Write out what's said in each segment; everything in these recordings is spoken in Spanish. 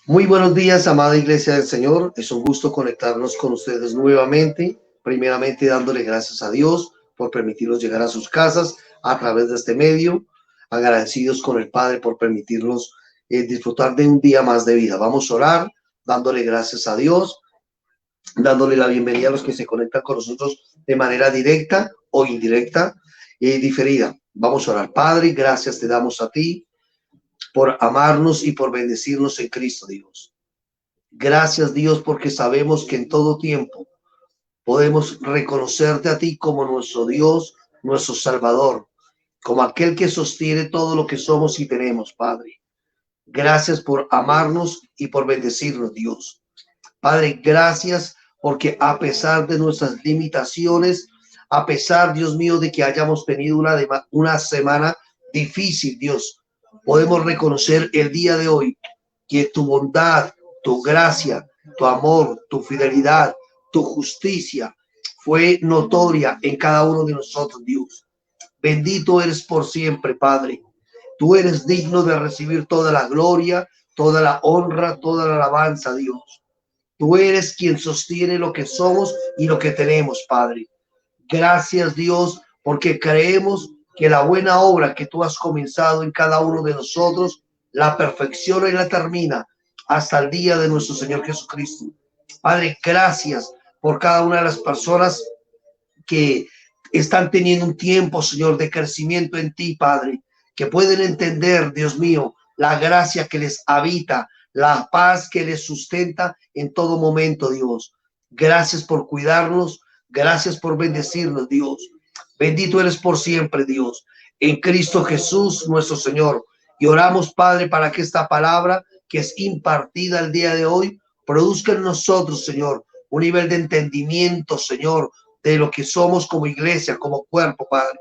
Muy buenos días, amada Iglesia del Señor. Es un gusto conectarnos con ustedes nuevamente. Primeramente, dándole gracias a Dios por permitirnos llegar a sus casas a través de este medio. Agradecidos con el Padre por permitirnos disfrutar de un día más de vida. Vamos a orar, dándole gracias a Dios, dándole la bienvenida a los que se conectan con nosotros de manera directa o indirecta y diferida. Vamos a orar. Padre, gracias te damos a ti por amarnos y por bendecirnos en Cristo, Dios. Gracias, Dios, porque sabemos que en todo tiempo podemos reconocerte a ti como nuestro Dios, nuestro Salvador, como aquel que sostiene todo lo que somos y tenemos, Padre. Gracias por amarnos y por bendecirnos, Dios. Padre, gracias porque a pesar de nuestras limitaciones, a pesar, Dios mío, de que hayamos tenido una semana difícil, Dios, podemos reconocer el día de hoy que tu bondad, tu gracia, tu amor, tu fidelidad, tu justicia fue notoria en cada uno de nosotros, Dios. Bendito eres por siempre, Padre. Tú eres digno de recibir toda la gloria, toda la honra, toda la alabanza, Dios. Tú eres quien sostiene lo que somos y lo que tenemos, Padre. Gracias, Dios, porque creemos que la buena obra que tú has comenzado en cada uno de nosotros, la perfecciona y la termina hasta el día de nuestro Señor Jesucristo. Padre, gracias por cada una de las personas que están teniendo un tiempo, Señor, de crecimiento en ti, Padre, que pueden entender, Dios mío, la gracia que les habita, la paz que les sustenta en todo momento, Dios. Gracias por cuidarnos, gracias por bendecirnos, Dios. Bendito eres por siempre, Dios, en Cristo Jesús, nuestro Señor. Y oramos, Padre, para que esta palabra que es impartida el día de hoy produzca en nosotros, Señor, un nivel de entendimiento, Señor, de lo que somos como iglesia, como cuerpo, Padre.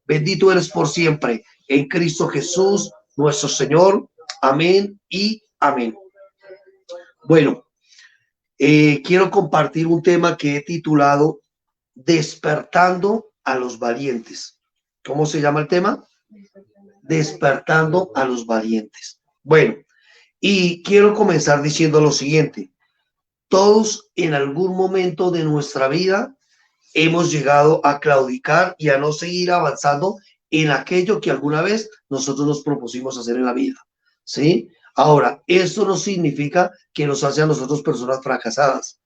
Bendito eres por siempre en Cristo Jesús, nuestro Señor. Amén y amén. Bueno, quiero compartir un tema que he titulado Despertando a los valientes. ¿Cómo se llama el tema? Despertando a los valientes. Bueno, y quiero comenzar diciendo lo siguiente. Todos en algún momento de nuestra vida hemos llegado a claudicar y a no seguir avanzando en aquello que alguna vez nosotros nos propusimos hacer en la vida, ¿sí? Ahora, esto no significa que nos hace a nosotros personas fracasadas,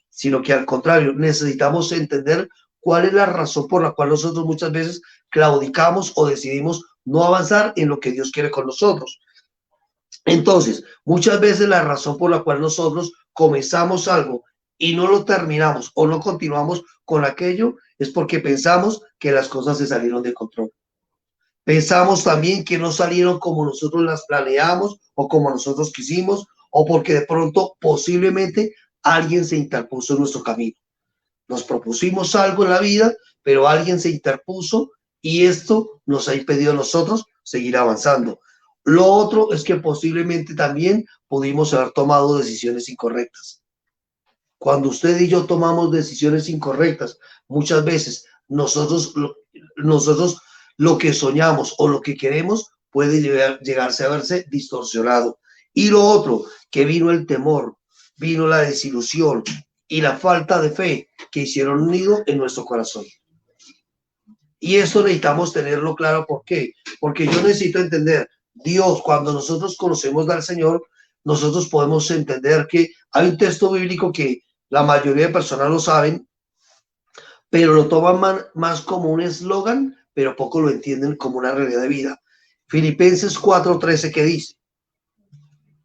sino que al contrario, necesitamos entender cuál es la razón por la cual nosotros muchas veces claudicamos o decidimos no avanzar en lo que Dios quiere con nosotros. Entonces, muchas veces la razón por la cual nosotros comenzamos algo y no lo terminamos o no continuamos con aquello es porque pensamos que las cosas se salieron de control. Pensamos también que no salieron como nosotros las planeamos o como nosotros quisimos o porque de pronto posiblemente alguien se interpuso en nuestro camino. Nos propusimos algo en la vida, pero alguien se interpuso y esto nos ha impedido a nosotros seguir avanzando. Lo otro es que posiblemente también pudimos haber tomado decisiones incorrectas. Cuando usted y yo tomamos decisiones incorrectas, muchas veces nosotros lo que soñamos o lo que queremos puede llegarse a verse distorsionado. Y lo otro, que vino el temor, vino la desilusión y la falta de fe que hicieron un nido en nuestro corazón. Y eso necesitamos tenerlo claro. ¿Por qué? Porque yo necesito entender, Dios, cuando nosotros conocemos al Señor, nosotros podemos entender que hay un texto bíblico que la mayoría de personas lo saben, pero lo toman más como un eslogan, pero poco lo entienden como una realidad de vida. Filipenses 4:13, que dice,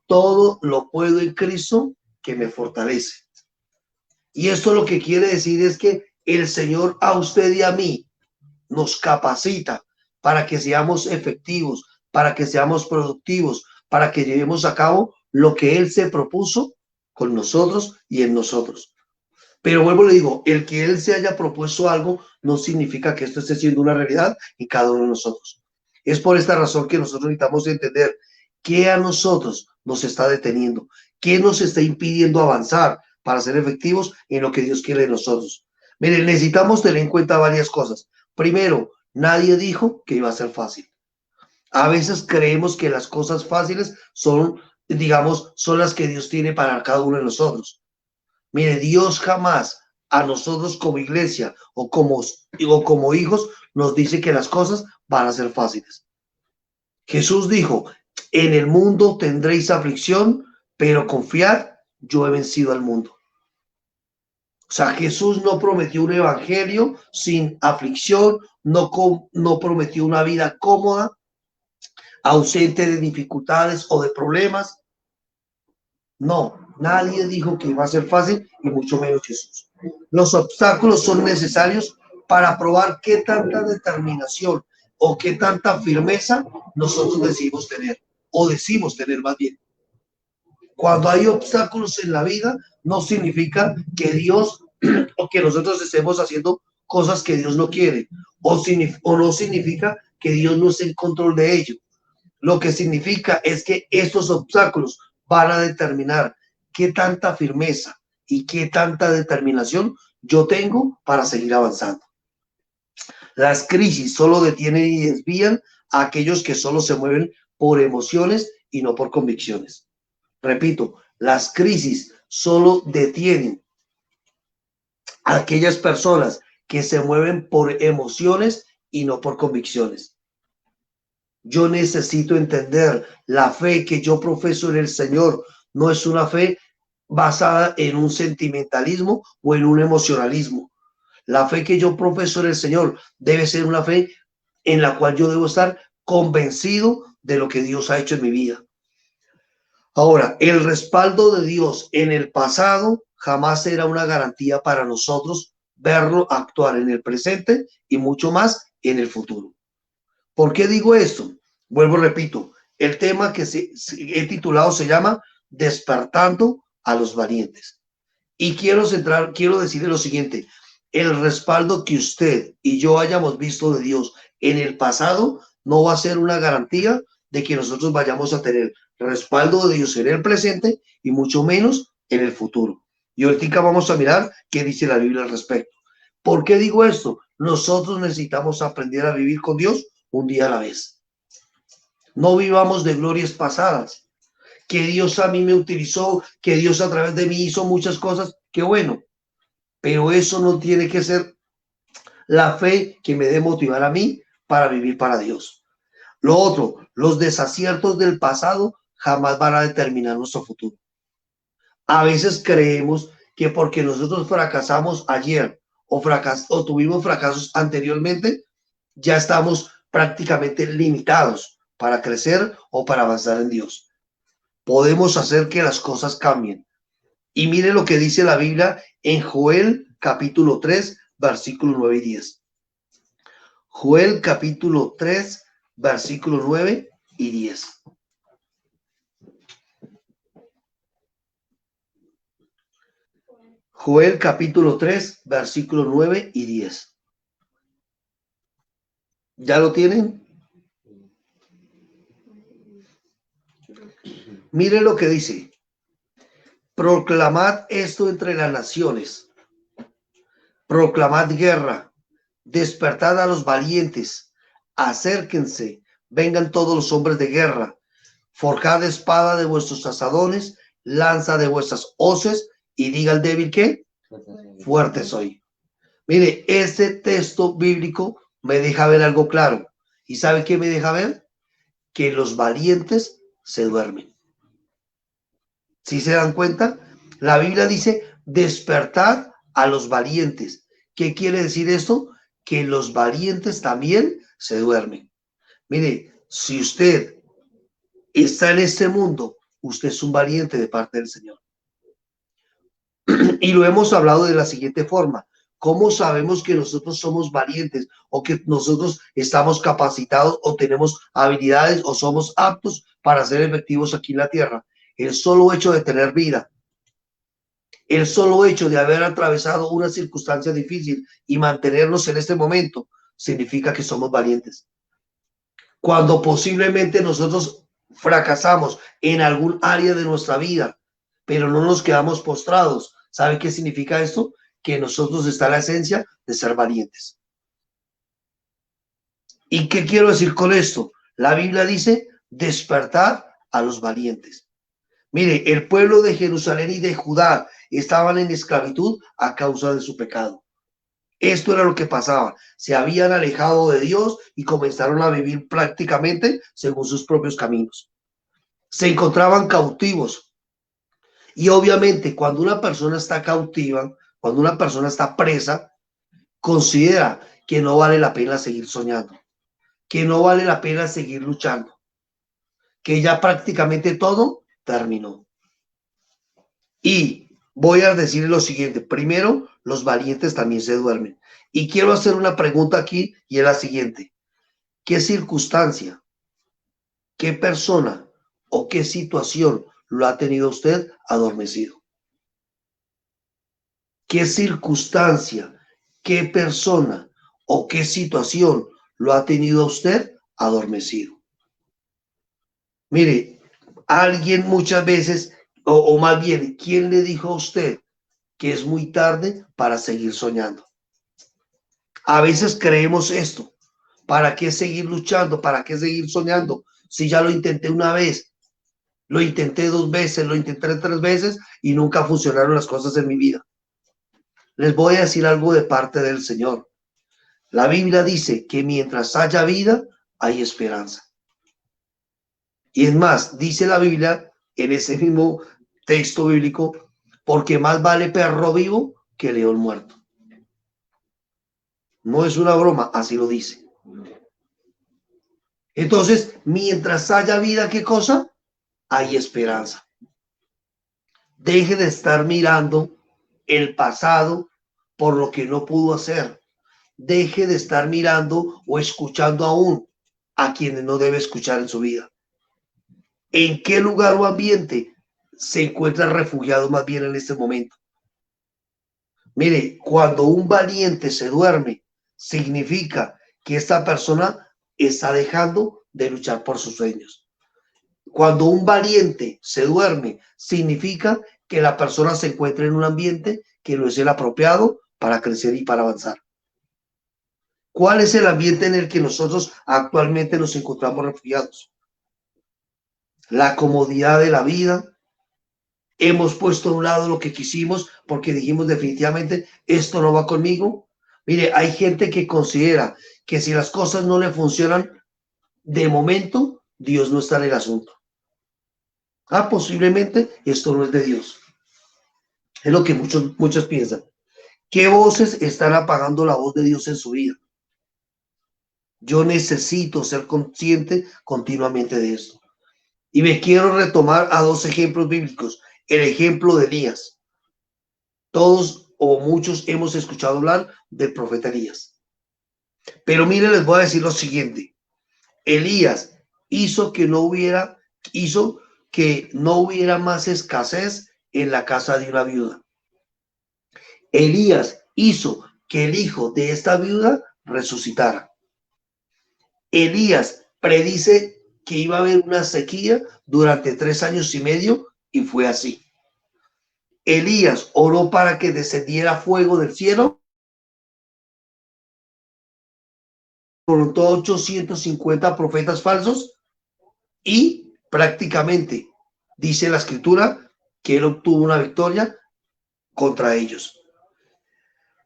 todo lo puedo en Cristo que me fortalece. Y esto lo que quiere decir es que el Señor a usted y a mí nos capacita para que seamos efectivos, para que seamos productivos, para que llevemos a cabo lo que Él se propuso con nosotros y en nosotros. Pero vuelvo, le digo, el que Él se haya propuesto algo no significa que esto esté siendo una realidad en cada uno de nosotros. Es por esta razón que nosotros necesitamos entender qué a nosotros nos está deteniendo, qué nos está impidiendo avanzar para ser efectivos en lo que Dios quiere de nosotros. Miren, necesitamos tener en cuenta varias cosas. Primero, nadie dijo que iba a ser fácil. A veces creemos que las cosas fáciles son digamos, son las que Dios tiene para cada uno de nosotros. Mire, Dios jamás a nosotros como iglesia o como hijos nos dice que las cosas van a ser fáciles. Jesús dijo, en el mundo tendréis aflicción, pero confiad, yo he vencido al mundo. O sea, Jesús no prometió un evangelio sin aflicción, no prometió una vida cómoda, ausente de dificultades o de problemas. No, nadie dijo que iba a ser fácil y mucho menos Jesús. Los obstáculos son necesarios para probar qué tanta determinación o qué tanta firmeza nosotros decimos tener o decimos tener más bien. Cuando hay obstáculos en la vida, no significa que Dios o que nosotros estemos haciendo cosas que Dios no quiere o no significa que Dios no esté en control de ello. Lo que significa es que estos obstáculos van a determinar qué tanta firmeza y qué tanta determinación yo tengo para seguir avanzando. Las crisis solo detienen y desvían a aquellos que solo se mueven por emociones y no por convicciones. Repito, las crisis solo detienen a aquellas personas que se mueven por emociones y no por convicciones. Yo necesito entender la fe que yo profeso en el Señor. No es una fe basada en un sentimentalismo o en un emocionalismo. La fe que yo profeso en el Señor debe ser una fe en la cual yo debo estar convencido de lo que Dios ha hecho en mi vida. Ahora, el respaldo de Dios en el pasado jamás será una garantía para nosotros verlo actuar en el presente y mucho más en el futuro. ¿Por qué digo esto? Vuelvo, repito, el tema que he titulado se llama Despertando a los valientes. Y quiero decirle lo siguiente, el respaldo que usted y yo hayamos visto de Dios en el pasado no va a ser una garantía de que nosotros vayamos a tener respaldo de Dios en el presente y mucho menos en el futuro. Y ahorita vamos a mirar qué dice la Biblia al respecto. ¿Por qué digo esto? Nosotros necesitamos aprender a vivir con Dios un día a la vez. No vivamos de glorias pasadas. Que Dios a mí me utilizó, que Dios a través de mí hizo muchas cosas, qué bueno. Pero eso no tiene que ser la fe que me dé motivar a mí para vivir para Dios. Lo otro, los desaciertos del pasado jamás van a determinar nuestro futuro. A veces creemos que porque nosotros fracasamos ayer o tuvimos fracasos anteriormente, ya estamos prácticamente limitados para crecer o para avanzar en Dios. Podemos hacer que las cosas cambien. Y mire lo que dice la Biblia en Joel capítulo 3, versículos 9 y 10. Joel capítulo 3, versículos 9 y 10. Joel capítulo 3, versículos 9 y 10. ¿Ya lo tienen? Mire lo que dice. Proclamad esto entre las naciones. Proclamad guerra. Despertad a los valientes. Acérquense. Vengan todos los hombres de guerra. Forjad espada de vuestros asadones, lanza de vuestras hoces, y diga al débil que fuerte soy. Mire, este texto bíblico me deja ver algo claro. ¿Y sabe qué me deja ver? Que los valientes se duermen. ¿Sí se dan cuenta? La Biblia dice, despertad a los valientes. ¿Qué quiere decir esto? Que los valientes también se duermen. Mire, si usted está en este mundo, usted es un valiente de parte del Señor. Y lo hemos hablado de la siguiente forma. ¿Cómo sabemos que nosotros somos valientes o que nosotros estamos capacitados o tenemos habilidades o somos aptos para ser efectivos aquí en la tierra? El solo hecho de tener vida, el solo hecho de haber atravesado una circunstancia difícil y mantenernos en este momento, significa que somos valientes. Cuando posiblemente nosotros fracasamos en algún área de nuestra vida, pero no nos quedamos postrados, ¿sabe qué significa esto? Que nosotros está la esencia de ser valientes. ¿Y qué quiero decir con esto? La Biblia dice, despertad a los valientes. Mire, el pueblo de Jerusalén y de Judá estaban en esclavitud a causa de su pecado. Esto era lo que pasaba. Se habían alejado de Dios y comenzaron a vivir prácticamente según sus propios caminos. Se encontraban cautivos. Y obviamente cuando una persona está cautiva, cuando una persona está presa, considera que no vale la pena seguir soñando, que no vale la pena seguir luchando, que ya prácticamente todo terminó. Y voy a decir lo siguiente. Primero, los valientes también se duermen. Y quiero hacer una pregunta aquí y es la siguiente. ¿Qué circunstancia, qué persona o qué situación lo ha tenido usted adormecido? ¿Qué circunstancia, qué persona o qué situación lo ha tenido usted adormecido? Mire, alguien muchas veces, o más bien, ¿quién le dijo a usted que es muy tarde para seguir soñando? A veces creemos esto. ¿Para qué seguir luchando? ¿Para qué seguir soñando? Si ya lo intenté una vez, lo intenté 2 veces, lo intenté 3 veces y nunca funcionaron las cosas en mi vida. Les voy a decir algo de parte del Señor. La Biblia dice que mientras haya vida, hay esperanza. Y es más, dice la Biblia en ese mismo texto bíblico, porque más vale perro vivo que león muerto. No es una broma, así lo dice. Entonces, mientras haya vida, ¿qué cosa? Hay esperanza. Deje de estar mirando el pasado por lo que no pudo hacer. Deje de estar mirando o escuchando aún a quienes no debe escuchar en su vida. ¿En qué lugar o ambiente se encuentra refugiado más bien en este momento? Mire, cuando un valiente se duerme, significa que esta persona está dejando de luchar por sus sueños. Cuando un valiente se duerme, significa que la persona se encuentra en un ambiente que no es el apropiado para crecer y para avanzar. ¿Cuál es el ambiente en el que nosotros actualmente nos encontramos refugiados? La comodidad de la vida. Hemos puesto a un lado lo que quisimos porque dijimos definitivamente esto no va conmigo. Mire, hay gente que considera que si las cosas no le funcionan de momento, Dios no está en el asunto. Posiblemente esto no es de Dios. Es lo que muchos piensan. ¿Qué voces están apagando la voz de Dios en su vida? Yo necesito ser consciente continuamente de esto. Y me quiero retomar a 2 ejemplos bíblicos. El ejemplo de Elías. Todos o muchos hemos escuchado hablar del profeta Elías. Pero miren, les voy a decir lo siguiente. Elías hizo que no hubiera más escasez en la casa de una viuda. Elías hizo que el hijo de esta viuda resucitara. Elías predice que iba a haber una sequía durante 3 años y medio y fue así. Elías oró para que descendiera fuego del cielo. Confrontó a 850 profetas falsos y prácticamente dice la escritura que él obtuvo una victoria contra ellos.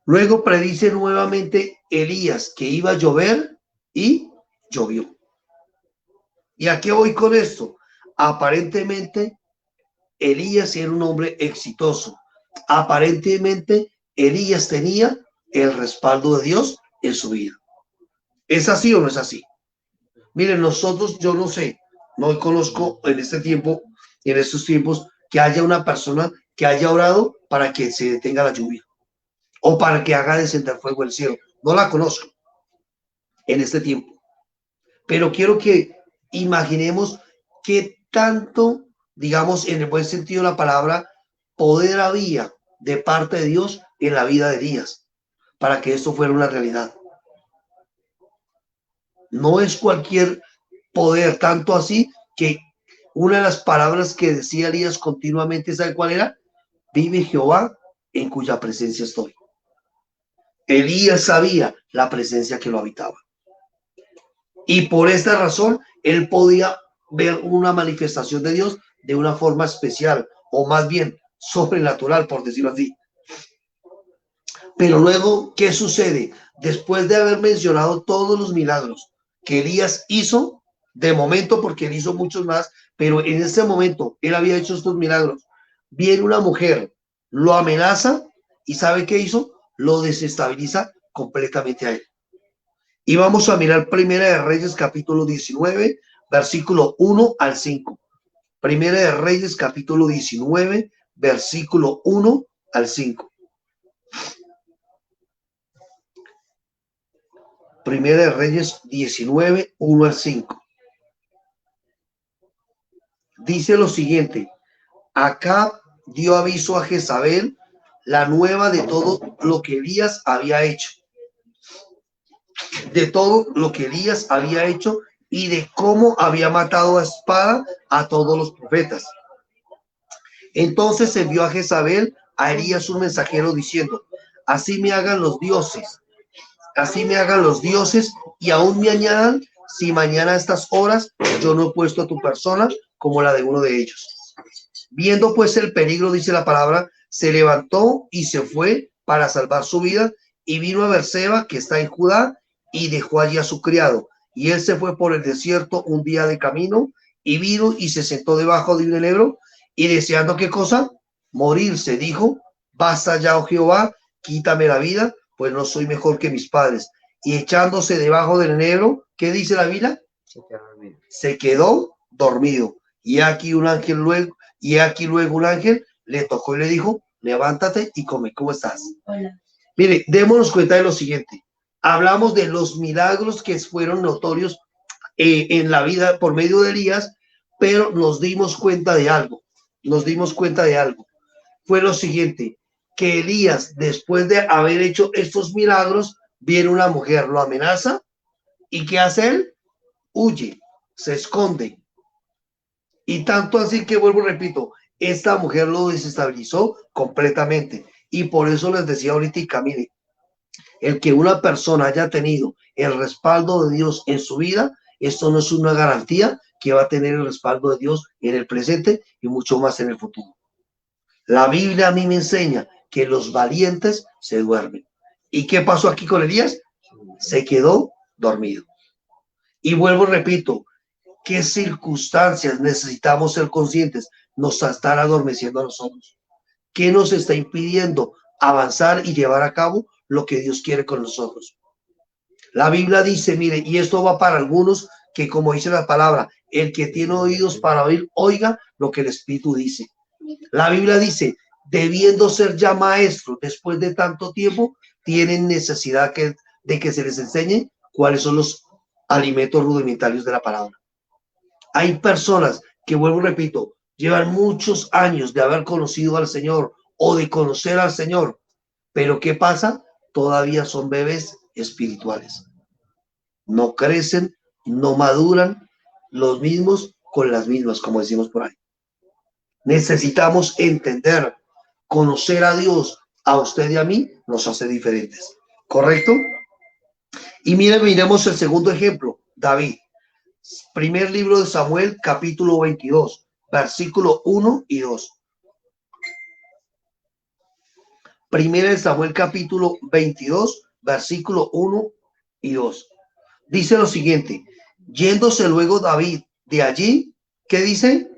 Luego predice nuevamente Elías que iba a llover y llovió. ¿Y a qué voy con esto? Aparentemente Elías era un hombre exitoso. Aparentemente Elías tenía el respaldo de Dios en su vida. ¿Es así o no es así? Miren, nosotros, yo no sé, no conozco en este tiempo, en estos tiempos, que haya una persona que haya orado para que se detenga la lluvia o para que haga descender fuego del cielo. No la conozco en este tiempo. Pero quiero que imaginemos qué tanto, digamos, en el buen sentido de la palabra, poder había de parte de Dios en la vida de Elías para que esto fuera una realidad. No es cualquier poder, tanto así que una de las palabras que decía Elías continuamente, ¿sabe cuál era? Vive Jehová en cuya presencia estoy. Elías sabía la presencia que lo habitaba. Y por esta razón, él podía ver una manifestación de Dios de una forma especial, o más bien sobrenatural, por decirlo así. Pero luego, ¿qué sucede? Después de haber mencionado todos los milagros que Elías hizo, de momento, porque él hizo muchos más, pero en ese momento él había hecho estos milagros, viene una mujer, lo amenaza y ¿sabe qué hizo? Lo desestabiliza completamente a él. Y vamos a mirar Primera de Reyes, capítulo 19, versículo 1 al 5. Primera de Reyes, capítulo 19, versículo 1 al 5. Primera de Reyes 19, 1 al 5. Dice lo siguiente: Acab dio aviso a Jezabel la nueva de todo lo que Elías había hecho, de todo lo que Elías había hecho y de cómo había matado a espada a todos los profetas. Entonces envió a Jezabel a Elías un mensajero diciendo: así me hagan los dioses, y aún me añadan, si mañana a estas horas yo no he puesto a tu persona como la de uno de ellos. Viendo pues el peligro, dice la palabra, se levantó y se fue para salvar su vida, y vino a Berseba, que está en Judá, y dejó allí a su criado. Y él se fue por el desierto un día de camino, y vino y se sentó debajo de un enebro, y deseando, ¿qué cosa? Morirse, dijo: basta ya, oh Jehová, quítame la vida, pues no soy mejor que mis padres. Y echándose debajo del enebro, ¿qué dice la Biblia? Se quedó dormido. Y aquí un ángel luego, un ángel le tocó y le dijo: levántate y come. ¿Cómo estás? Hola. Mire, démonos cuenta de lo siguiente. Hablamos de los milagros que fueron notorios en la vida por medio de Elías, pero nos dimos cuenta de algo. Fue lo siguiente: que Elías, después de haber hecho estos milagros, viene una mujer, lo amenaza, ¿y qué hace él? Huye, se esconde. Y tanto así que, vuelvo, repito, esta mujer lo desestabilizó completamente. Y por eso les decía ahorita, mire, el que una persona haya tenido el respaldo de Dios en su vida, esto no es una garantía que va a tener el respaldo de Dios en el presente y mucho más en el futuro. La Biblia a mí me enseña que los valientes se duermen. ¿Y qué pasó aquí con Elías? Se quedó dormido. Y vuelvo, repito, ¿qué circunstancias necesitamos ser conscientes? Nos están adormeciendo a nosotros. ¿Qué nos está impidiendo avanzar y llevar a cabo lo que Dios quiere con nosotros? La Biblia dice, mire, y esto va para algunos que, como dice la palabra, el que tiene oídos para oír, oiga lo que el Espíritu dice. La Biblia dice, debiendo ser ya maestros después de tanto tiempo, tienen necesidad de que se les enseñe cuáles son los alimentos rudimentarios de la palabra. Hay personas que, vuelvo, repito, llevan muchos años de haber conocido al Señor o de conocer al Señor, pero ¿qué pasa? Todavía son bebés espirituales. No crecen, no maduran los mismos con las mismas, como decimos por ahí. Necesitamos entender, conocer a Dios, a usted y a mí, nos hace diferentes. ¿Correcto? Y miremos el segundo ejemplo, David. Primer libro de Samuel, capítulo 22, versículo 1 y 2. Primera de Samuel, capítulo 22, versículo 1 y 2. Dice lo siguiente: yéndose luego David de allí, ¿qué dice?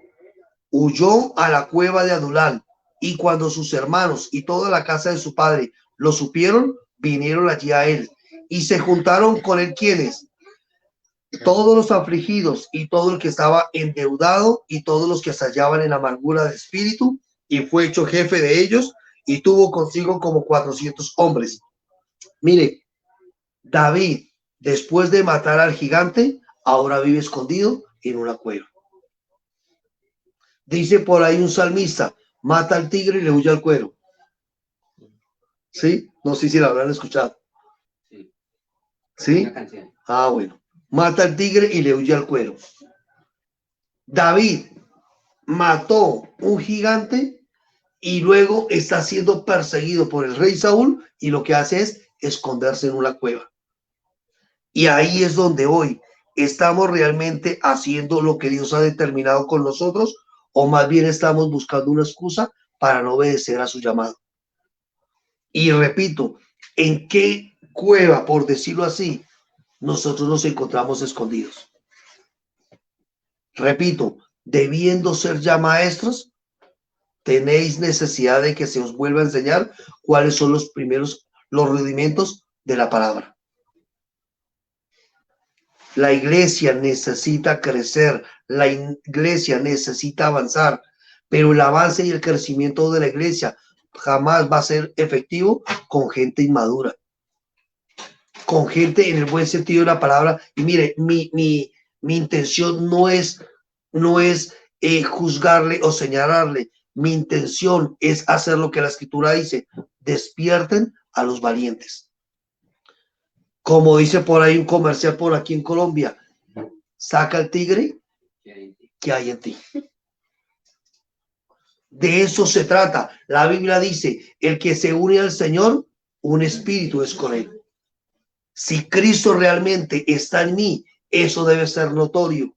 Huyó a la cueva de Adulán, y cuando sus hermanos y toda la casa de su padre lo supieron, vinieron allí a él, y se juntaron con él, ¿quiénes? Todos los afligidos y todo el que estaba endeudado y todos los que se hallaban en amargura de espíritu, y fue hecho jefe de ellos, y tuvo consigo como 400 hombres. Mire, David, después de matar al gigante, ahora vive escondido en una cueva. Dice por ahí un salmista: mata al tigre y le huye al cuero. ¿Sí? No sé si la habrán escuchado. ¿Sí? Ah, bueno. Mata al tigre y le huye al cuero. David mató un gigante y luego está siendo perseguido por el rey Saúl, y lo que hace es esconderse en una cueva. Y ahí es donde hoy estamos realmente haciendo lo que Dios ha determinado con nosotros, o más bien estamos buscando una excusa para no obedecer a su llamado. Y repito, ¿en qué cueva, por decirlo así, nosotros nos encontramos escondidos? Repito, debiendo ser ya maestros, tenéis necesidad de que se os vuelva a enseñar cuáles son los rudimentos de la palabra. La iglesia necesita crecer, la iglesia necesita avanzar, pero el avance y el crecimiento de la iglesia jamás va a ser efectivo con gente inmadura, con gente en el buen sentido de la palabra. Y mire, mi intención no es juzgarle o señalarle. Mi intención es hacer lo que la escritura dice: despierten a los valientes. Como dice por ahí un comercial por aquí en Colombia: saca el tigre que hay en ti. De eso se trata. La Biblia dice: el que se une al Señor, un espíritu es con él. Si Cristo realmente está en mí, eso debe ser notorio,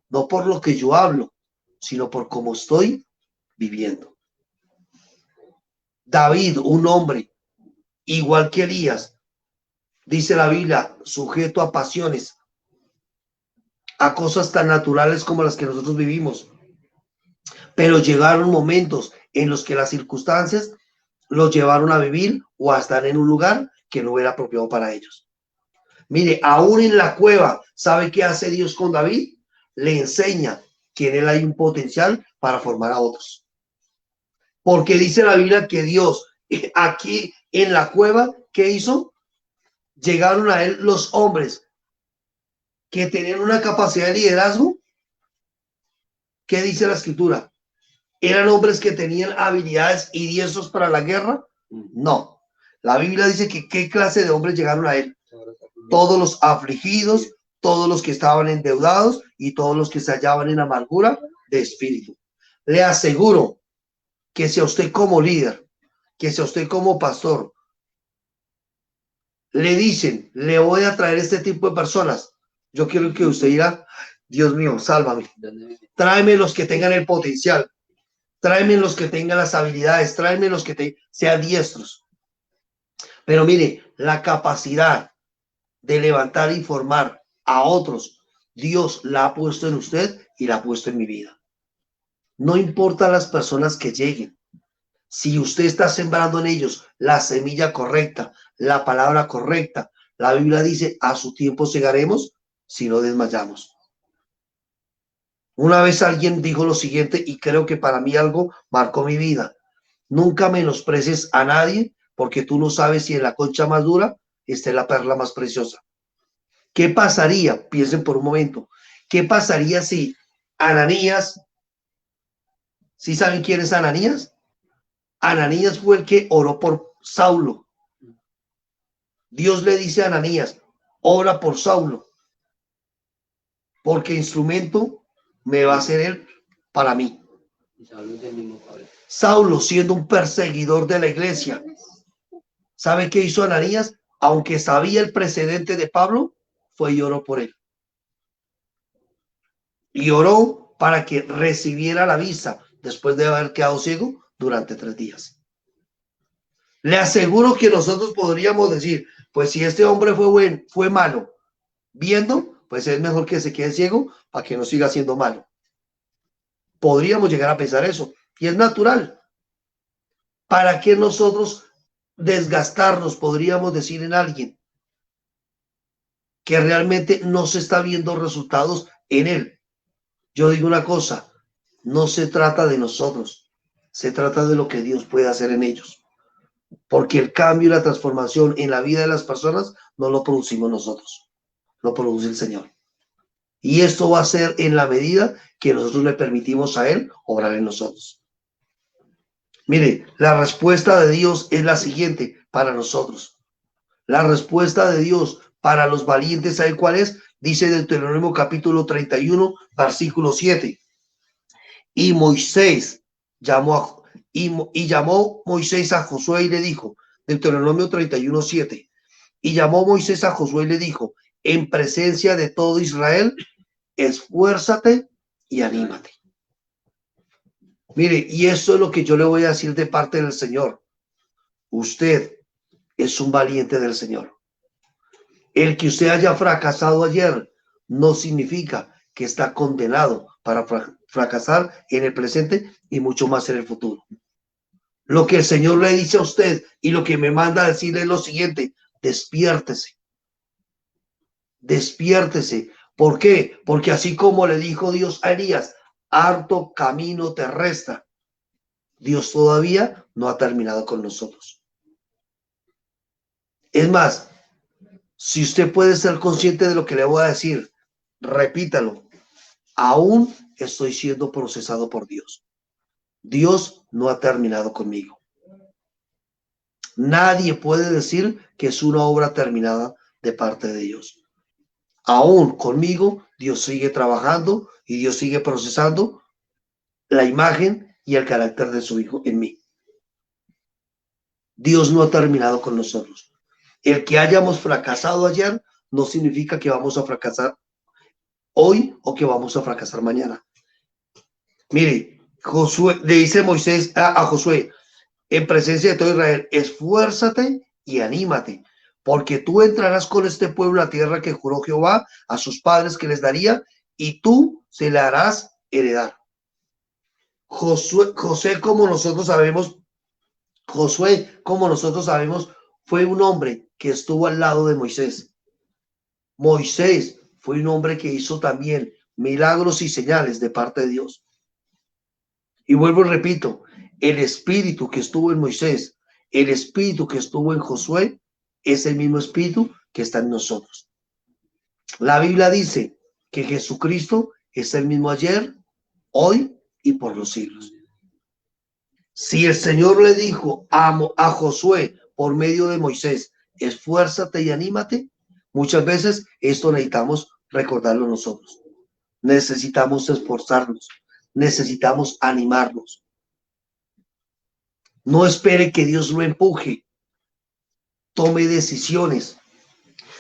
no por lo que yo hablo, sino por cómo estoy viviendo. David, un hombre igual que Elías, dice la Biblia, sujeto a pasiones, a cosas tan naturales como las que nosotros vivimos. Pero llegaron momentos en los que las circunstancias los llevaron a vivir o a estar en un lugar que no era apropiado para ellos. Mire, aún en la cueva, ¿sabe qué hace Dios con David? Le enseña que en él hay un potencial para formar a otros. Porque dice la Biblia que Dios, aquí en la cueva, ¿qué hizo? Llegaron a él los hombres que tenían una capacidad de liderazgo. ¿Qué dice la escritura? ¿Eran hombres que tenían habilidades y diestros para la guerra? No. La Biblia dice que ¿qué clase de hombres llegaron a él? Todos los afligidos, todos los que estaban endeudados y todos los que se hallaban en amargura de espíritu. Le aseguro que si a usted como líder, que si a usted como pastor, le dicen, le voy a traer este tipo de personas, yo quiero que usted diga: Dios mío, sálvame. Tráeme los que tengan el potencial. Tráeme los que tengan las habilidades. Tráeme los que sean diestros. Pero mire, la capacidad de levantar y formar a otros, Dios la ha puesto en usted y la ha puesto en mi vida. No importa las personas que lleguen. Si usted está sembrando en ellos la semilla correcta, la palabra correcta, la Biblia dice: a su tiempo segaremos si no desmayamos. Una vez alguien dijo lo siguiente, y creo que para mí algo marcó mi vida: nunca menosprecies a nadie, porque tú no sabes si en la concha más dura está la perla más preciosa. ¿Qué pasaría? Piensen por un momento. ¿Qué pasaría si Ananías, ¿sí saben quién es Ananías? Ananías fue el que oró por Saulo. Dios le dice a Ananías: ora por Saulo, porque instrumento me va a ser él para mí. Saulo, siendo un perseguidor de la iglesia, ¿sabe qué hizo Ananías? Aunque sabía el precedente de Pablo, fue y oró por él. Y oró para que recibiera la vista después de haber quedado ciego durante 3 días. Le aseguro que nosotros podríamos decir: pues si este hombre fue malo viendo, pues es mejor que se quede ciego para que no siga siendo malo. Podríamos llegar a pensar eso, y es natural. ¿Para qué nosotros desgastarnos, podríamos decir, en alguien que realmente no se está viendo resultados en él? Yo digo una cosa: no se trata de nosotros, se trata de lo que Dios puede hacer en ellos. Porque el cambio y la transformación en la vida de las personas no lo producimos nosotros, lo produce el Señor. Y esto va a ser en la medida que nosotros le permitimos a Él obrar en nosotros. Mire, la respuesta de Dios es la siguiente para nosotros. La respuesta de Dios para los valientes, ¿sabe cuál es? Dice Deuteronomio capítulo 31, versículo 7. Y Moisés llamó Moisés a Josué y le dijo, Deuteronomio 31, 7. Y llamó Moisés a Josué y le dijo: en presencia de todo Israel, esfuérzate y anímate. Mire, y eso es lo que yo le voy a decir de parte del Señor. Usted es un valiente del Señor. El que usted haya fracasado ayer no significa que está condenado para fracasar en el presente y mucho más en el futuro. Lo que el Señor le dice a usted y lo que me manda a decirle es lo siguiente: despiértese, despiértese. ¿Por qué? Porque así como le dijo Dios a Elías, harto camino te resta. Dios todavía no ha terminado con nosotros. Es más, si usted puede ser consciente de lo que le voy a decir, repítalo. Aún estoy siendo procesado por Dios. Dios no ha terminado conmigo. Nadie puede decir que es una obra terminada de parte de Dios. Aún conmigo, Dios sigue trabajando y Dios sigue procesando la imagen y el carácter de su Hijo en mí. Dios no ha terminado con nosotros. El que hayamos fracasado ayer no significa que vamos a fracasar hoy o que vamos a fracasar mañana. Mire, Josué, le dice Moisés a Josué, en presencia de todo Israel, esfuérzate y anímate, porque tú entrarás con este pueblo a tierra que juró Jehová a sus padres que les daría, y tú se la harás heredar. Josué, como nosotros sabemos, fue un hombre que estuvo al lado de Moisés. Moisés fue un hombre que hizo también milagros y señales de parte de Dios. Y vuelvo y repito, el espíritu que estuvo en Moisés, el espíritu que estuvo en Josué, es el mismo espíritu que está en nosotros. La Biblia dice que Jesucristo es el mismo ayer, hoy y por los siglos. Si el Señor le dijo a Josué por medio de Moisés, esfuérzate y anímate, muchas veces esto necesitamos recordarlo nosotros. Necesitamos esforzarnos, necesitamos animarnos. No espere que Dios lo empuje. Tome decisiones.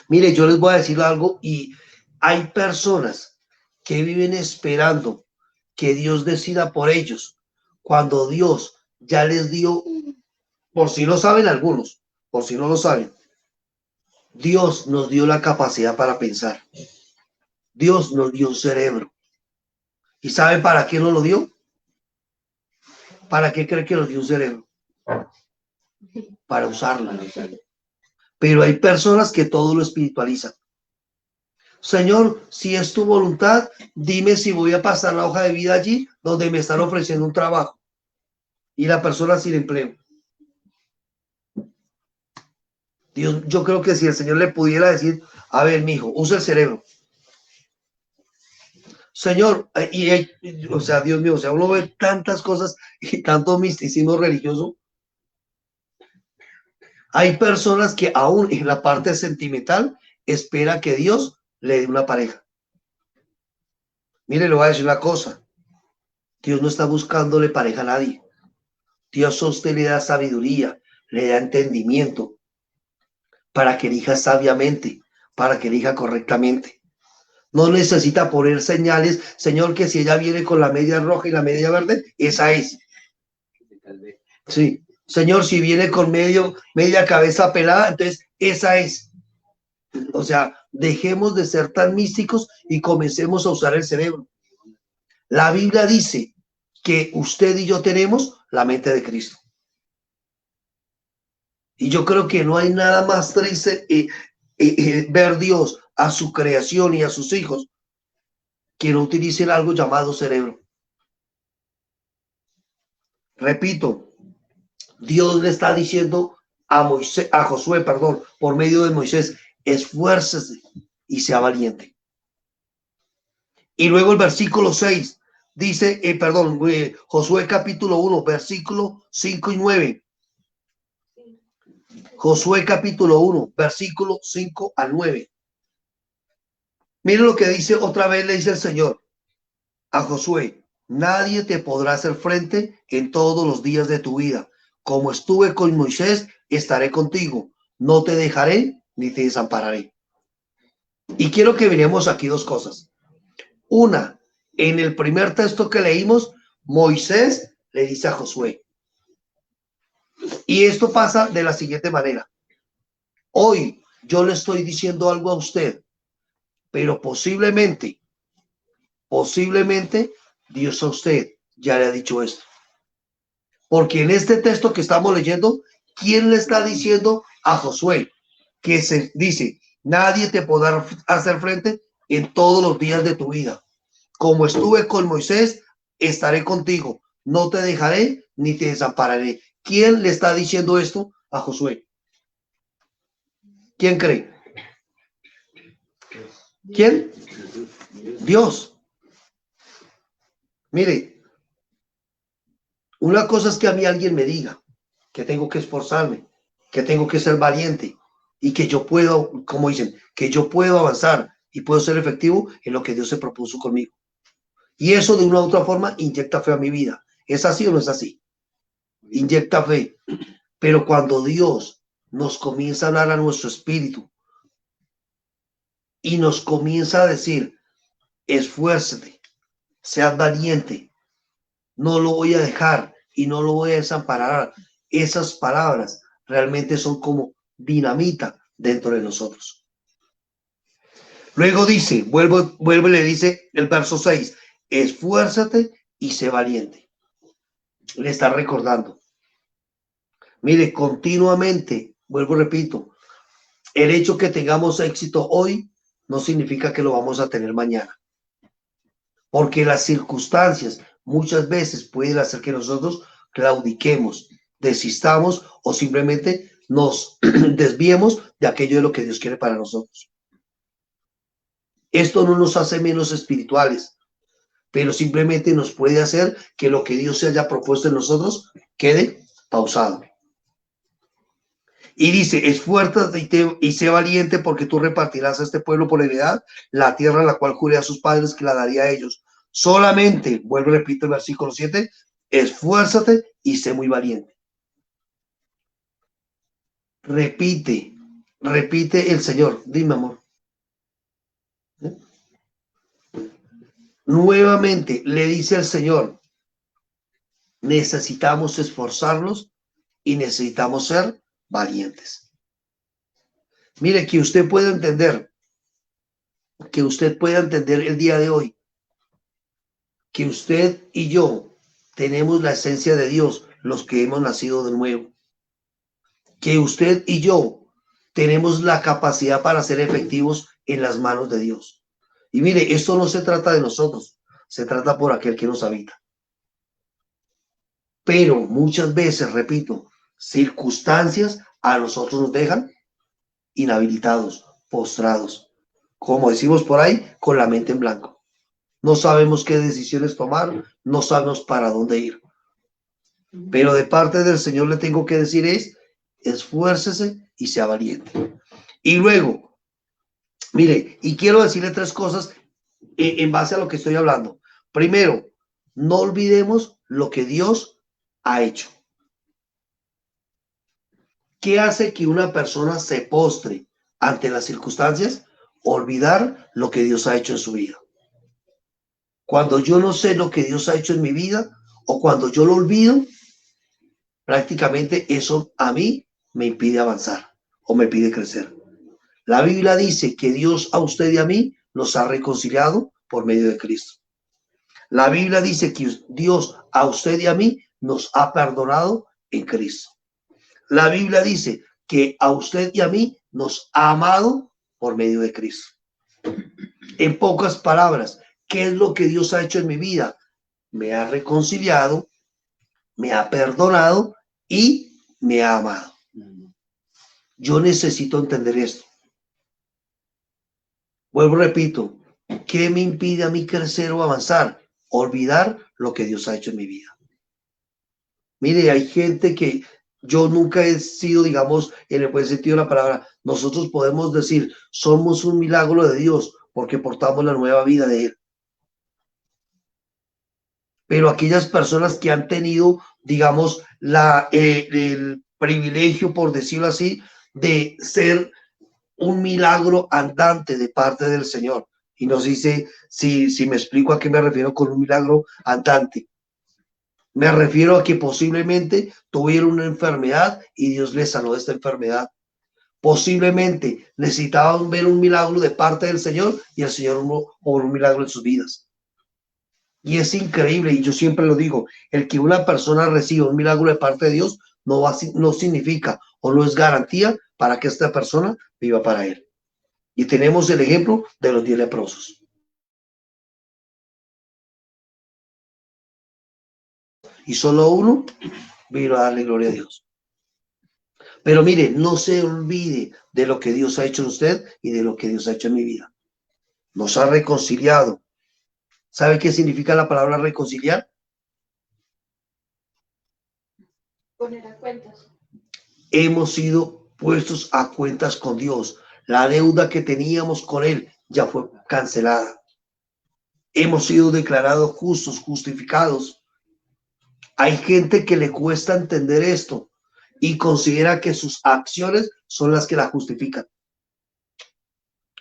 Mire, yo les voy a decir algo y hay personas que viven esperando que Dios decida por ellos cuando Dios ya les dio, por si no saben algunos, por si no lo saben, Dios nos dio la capacidad para pensar. Dios nos dio un cerebro. ¿Y saben para qué nos lo dio? ¿Para qué cree que nos dio un cerebro? Para usarlo. Pero hay personas que todo lo espiritualizan. Señor, si es tu voluntad, dime si voy a pasar la hoja de vida allí donde me están ofreciendo un trabajo y la persona sin empleo. Dios, yo creo que si el Señor le pudiera decir, a ver, mijo, usa el cerebro. Señor, o sea, Dios mío, o sea, uno ve tantas cosas y tanto misticismo religioso. Hay personas que aún en la parte sentimental espera que Dios le dé una pareja. Mire, le voy a decir una cosa. Dios no está buscándole pareja a nadie. Dios a usted le da sabiduría, le da entendimiento para que elija sabiamente, para que elija correctamente. No necesita poner señales, Señor, que si ella viene con la media roja y la media verde, esa es. Sí, Señor, si viene con media cabeza pelada, entonces esa es. O sea, dejemos de ser tan místicos y comencemos a usar el cerebro. La Biblia dice que usted y yo tenemos la mente de Cristo. Y yo creo que no hay nada más triste ver Dios a su creación y a sus hijos que no utilicen algo llamado cerebro. Repito, Dios le está diciendo a Josué, perdón, por medio de Moisés, esfuércese y sea valiente. Y luego el versículo 6 dice, Josué capítulo 1, versículo 5 y 9. Josué capítulo 1, versículo 5 al 9. Miren lo que dice otra vez, le dice el Señor a Josué: nadie te podrá hacer frente en todos los días de tu vida. Como estuve con Moisés, estaré contigo. No te dejaré ni te desampararé. Y quiero que miremos aquí dos cosas. Una, en el primer texto que leímos, Moisés le dice a Josué. Y esto pasa de la siguiente manera. Hoy yo le estoy diciendo algo a usted, pero posiblemente Dios a usted ya le ha dicho esto. Porque en este texto que estamos leyendo, ¿quién le está diciendo a Josué? Que se dice, nadie te podrá hacer frente en todos los días de tu vida. Como estuve con Moisés, estaré contigo. No te dejaré ni te desampararé. ¿Quién le está diciendo esto a Josué? ¿Quién cree? ¿Quién? Dios. Mire, una cosa es que a mí alguien me diga que tengo que esforzarme, que tengo que ser valiente y que yo puedo, como dicen, que yo puedo avanzar y puedo ser efectivo en lo que Dios se propuso conmigo. Y eso de una u otra forma inyecta fe a mi vida. ¿Es así o no es así? Inyecta fe. Pero cuando Dios nos comienza a hablar a nuestro espíritu y nos comienza a decir, esfuérzate, seas valiente, no lo voy a dejar y no lo voy a desamparar. Esas palabras realmente son como dinamita dentro de nosotros. Luego dice, vuelve y le dice el verso 6, esfuérzate y sé valiente. Le está recordando. Mire, continuamente, vuelvo y repito, el hecho que tengamos éxito hoy no significa que lo vamos a tener mañana. Porque las circunstancias muchas veces pueden hacer que nosotros claudiquemos, desistamos o simplemente nos desviemos de aquello de lo que Dios quiere para nosotros. Esto no nos hace menos espirituales, pero simplemente nos puede hacer que lo que Dios se haya propuesto en nosotros quede pausado. Y dice, esfuérzate y sé valiente porque tú repartirás a este pueblo por heredad la tierra a la cual juré a sus padres que la daría a ellos. Solamente, vuelvo y repito el versículo 7, esfuérzate y sé muy valiente. Repite el Señor. Dime, amor. Nuevamente le dice el Señor, necesitamos esforzarnos y necesitamos ser valientes. Mire, que usted pueda entender el día de hoy, que usted y yo tenemos la esencia de Dios, los que hemos nacido de nuevo, que usted y yo tenemos la capacidad para ser efectivos en las manos de Dios. Y mire, esto no se trata de nosotros, se trata por aquel que nos habita. Pero muchas veces, repito, circunstancias a nosotros nos dejan inhabilitados, postrados, como decimos por ahí, con la mente en blanco. No sabemos qué decisiones tomar, no sabemos para dónde ir. Pero de parte del Señor le tengo que decir es, esfuércese y sea valiente. Y luego, mire, y quiero decirle tres cosas en base a lo que estoy hablando. Primero, no olvidemos lo que Dios ha hecho. ¿Qué hace que una persona se postre ante las circunstancias? Olvidar lo que Dios ha hecho en su vida. Cuando yo no sé lo que Dios ha hecho en mi vida o cuando yo lo olvido, prácticamente eso a mí me impide avanzar o me impide crecer. La Biblia dice que Dios a usted y a mí nos ha reconciliado por medio de Cristo. La Biblia dice que Dios a usted y a mí nos ha perdonado en Cristo. La Biblia dice que a usted y a mí nos ha amado por medio de Cristo. En pocas palabras, ¿qué es lo que Dios ha hecho en mi vida? Me ha reconciliado, me ha perdonado y me ha amado. Yo necesito entender esto. Vuelvo, repito, ¿qué me impide a mí crecer o avanzar? Olvidar lo que Dios ha hecho en mi vida. Mire, hay gente que yo nunca he sido, digamos, en el buen sentido de la palabra, nosotros podemos decir, somos un milagro de Dios porque portamos la nueva vida de Él. Pero aquellas personas que han tenido, digamos, el privilegio, por decirlo así, de ser un milagro andante de parte del Señor. Y nos dice, si me explico a qué me refiero con un milagro andante. Me refiero a que posiblemente tuvieron una enfermedad y Dios les sanó de esta enfermedad. Posiblemente necesitaban ver un milagro de parte del Señor y el Señor obró un milagro en sus vidas. Y es increíble, y yo siempre lo digo, el que una persona reciba un milagro de parte de Dios no significa o no es garantía para que esta persona viva para Él. Y tenemos el ejemplo de los 10 leprosos. Y solo uno vino a darle gloria a Dios. Pero mire, no se olvide de lo que Dios ha hecho en usted y de lo que Dios ha hecho en mi vida. Nos ha reconciliado. ¿Sabe qué significa la palabra reconciliar? Poner a cuentas. Hemos sido puestos a cuentas con Dios. La deuda que teníamos con Él ya fue cancelada. Hemos sido declarados justos, justificados. Hay gente que le cuesta entender esto y considera que sus acciones son las que la justifican.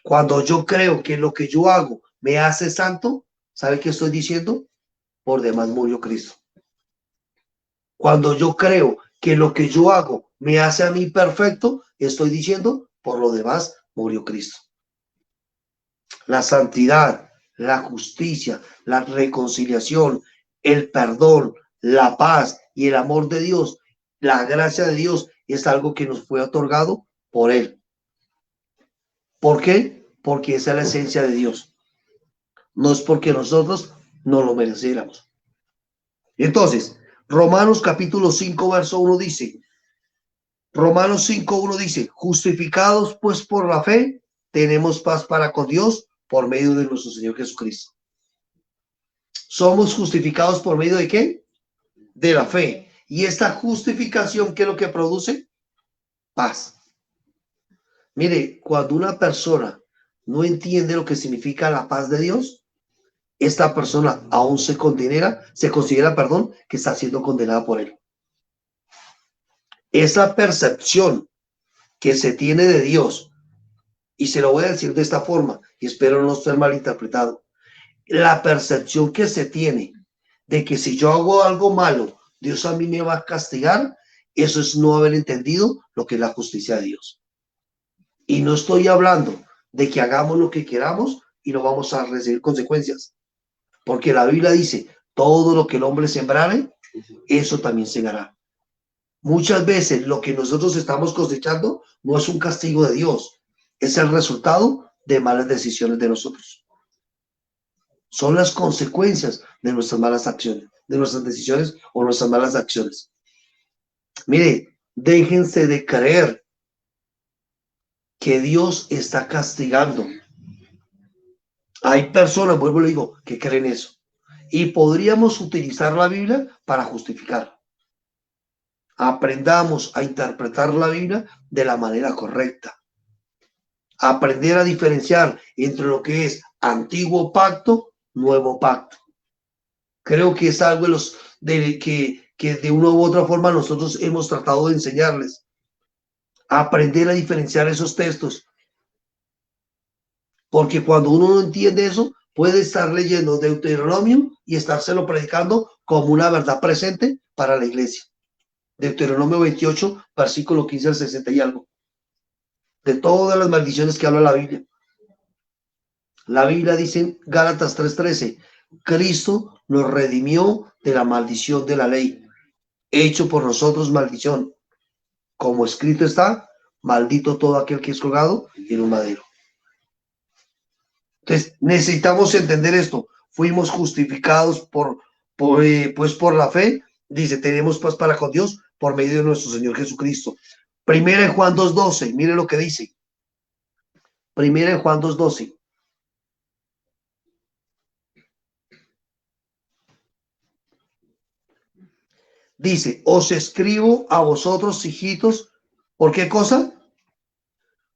Cuando yo creo que lo que yo hago me hace santo, ¿sabe qué estoy diciendo? Por demás murió Cristo. Cuando yo creo que lo que yo hago me hace a mí perfecto, estoy diciendo, por lo demás murió Cristo. La santidad, la justicia, la reconciliación, el perdón, la paz y el amor de Dios, la gracia de Dios es algo que nos fue otorgado por Él. ¿Por qué? Porque esa es la esencia de Dios. No es porque nosotros no lo mereciéramos. Entonces, Romanos capítulo 5, verso 1 dice, Romanos 5:1 dice, justificados pues por la fe, tenemos paz para con Dios por medio de nuestro Señor Jesucristo. Somos justificados por medio de ¿qué? De la fe. Y esta justificación, ¿qué es lo que produce? Paz. Mire, cuando una persona no entiende lo que significa la paz de Dios, esta persona aún se considera, perdón, que está siendo condenada por Él. Esa percepción que se tiene de Dios, y se lo voy a decir de esta forma, y espero no ser malinterpretado, la percepción que se tiene de que si yo hago algo malo, Dios a mí me va a castigar, eso es no haber entendido lo que es la justicia de Dios. Y no estoy hablando de que hagamos lo que queramos y no vamos a recibir consecuencias, porque la Biblia dice, todo lo que el hombre sembrare, eso también segará. Muchas veces lo que nosotros estamos cosechando no es un castigo de Dios, es el resultado de malas decisiones de nosotros. Son las consecuencias de nuestras malas acciones, de nuestras decisiones o nuestras malas acciones. Mire, déjense de creer que Dios está castigando. Hay personas, vuelvo y le digo, que creen eso. Y podríamos utilizar la Biblia para justificar. Aprendamos a interpretar la Biblia de la manera correcta. Aprender a diferenciar entre lo que es antiguo pacto, nuevo pacto. Creo que es algo que de una u otra forma nosotros hemos tratado de enseñarles. Aprender a diferenciar esos textos. Porque cuando uno no entiende eso, puede estar leyendo Deuteronomio y estárselo predicando como una verdad presente para la iglesia. Deuteronomio 28, versículo 15 al 60 y algo. De todas las maldiciones que habla la Biblia. La Biblia dice en Gálatas 3:13, Cristo nos redimió de la maldición de la ley, hecho por nosotros maldición. Como escrito está, maldito todo aquel que es colgado en un madero. Entonces, necesitamos entender esto. Fuimos justificados pues por la fe. Dice, tenemos paz para con Dios por medio de nuestro Señor Jesucristo. Primera en Juan 2:12, mire lo que dice. Primera en Juan 2:12. Dice, os escribo a vosotros, hijitos, ¿por qué cosa?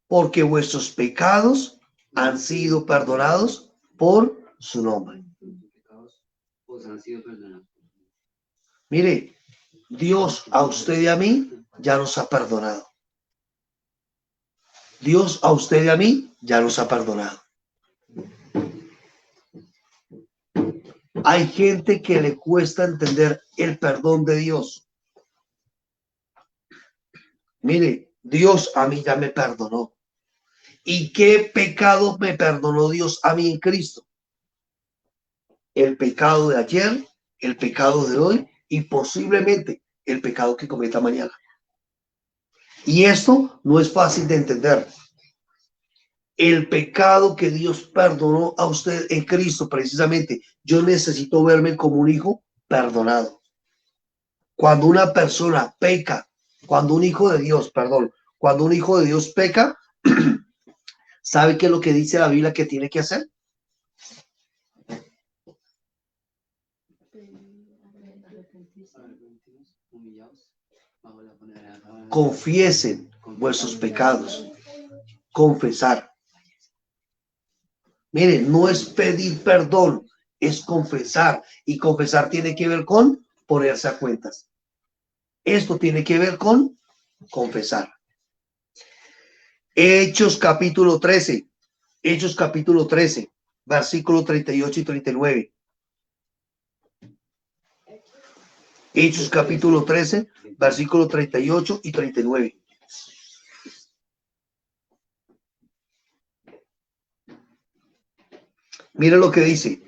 Porque vuestros pecados han sido perdonados por su nombre. Mire, Dios a usted y a mí ya nos ha perdonado. Dios a usted y a mí ya nos ha perdonado. Hay gente que le cuesta entender el perdón de Dios. Mire, Dios a mí ya me perdonó. ¿Y qué pecado me perdonó Dios a mí en Cristo? El pecado de ayer, el pecado de hoy y posiblemente el pecado que cometa mañana. Y esto no es fácil de entender. El pecado que Dios perdonó a usted en Cristo, precisamente, yo necesito verme como un hijo perdonado. Cuando una persona peca, cuando un hijo de Dios, perdón, cuando un hijo de Dios peca, ¿sabe qué es lo que dice la Biblia que tiene que hacer? Confiesen vuestros pecados. Confesar. Miren, no es pedir perdón, es confesar. Y confesar tiene que ver con ponerse a cuentas. Esto tiene que ver con confesar. Hechos capítulo 13. Hechos capítulo 13, versículo 38 y 39. Hechos capítulo 13, versículo 38 y 39. Mira lo que dice.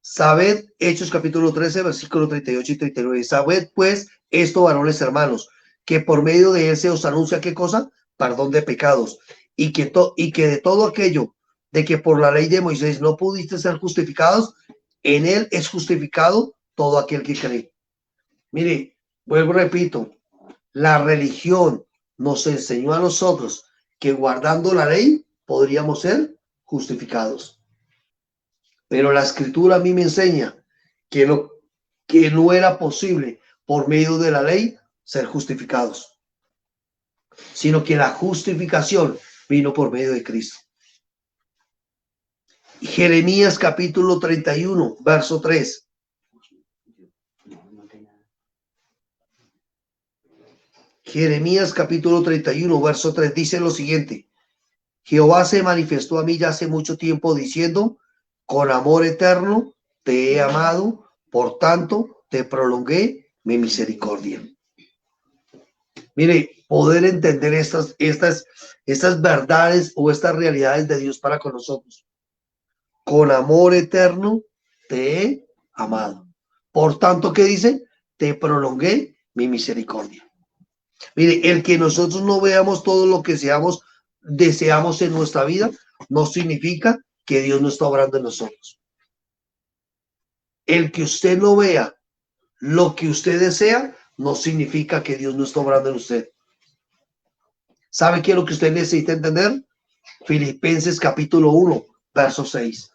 Sabed, Hechos capítulo 13, versículo 38 y 39. Sabed pues esto, varones hermanos, que por medio de él se os anuncia qué cosa, perdón de pecados, y que de todo aquello de que por la ley de Moisés no pudiste ser justificados, en él es justificado todo aquel que cree. Mire, vuelvo, repito, la religión nos enseñó a nosotros que guardando la ley podríamos ser justificados. Pero la escritura a mí me enseña que no era posible por medio de la ley ser justificados, sino que la justificación vino por medio de Cristo. Jeremías capítulo 31, verso 3. Jeremías capítulo 31, verso 3 dice lo siguiente. Jehová se manifestó a mí ya hace mucho tiempo diciendo, con amor eterno te he amado, por tanto te prolongué mi misericordia. Mire, poder entender estas verdades o estas realidades de Dios para con nosotros. Con amor eterno te he amado. Por tanto, ¿qué dice? Te prolongué mi misericordia. Mire, el que nosotros no veamos todo lo que deseamos en nuestra vida, no significa que Dios no está obrando en nosotros. El que usted no vea lo que usted desea, no significa que Dios no está obrando en usted. ¿Sabe qué es lo que usted necesita entender? Filipenses capítulo 1, verso 6.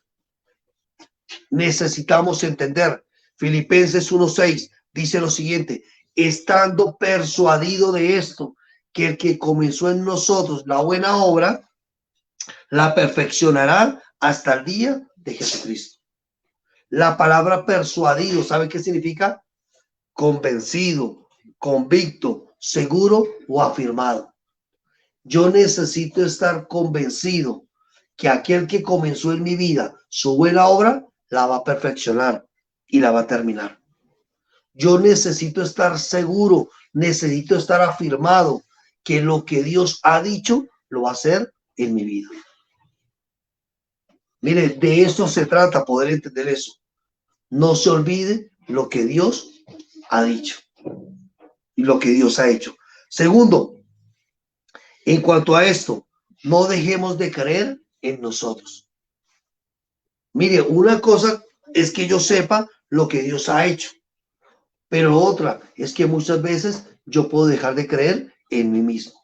Necesitamos entender. Filipenses 1:6 dice lo siguiente, estando persuadido de esto, que el que comenzó en nosotros la buena obra, la perfeccionará hasta el día de Jesucristo. La palabra persuadido, ¿sabe qué significa? Convencido, convicto, seguro o afirmado. Yo necesito estar convencido que aquel que comenzó en mi vida su buena obra, la va a perfeccionar y la va a terminar. Yo necesito estar seguro, necesito estar afirmado que lo que Dios ha dicho lo va a hacer en mi vida. Mire, de esto se trata, poder entender eso. No se olvide lo que Dios ha dicho y lo que Dios ha hecho. Segundo, en cuanto a esto, no dejemos de creer en nosotros. Mire, una cosa es que yo sepa lo que Dios ha hecho, pero otra es que muchas veces yo puedo dejar de creer en mí mismo.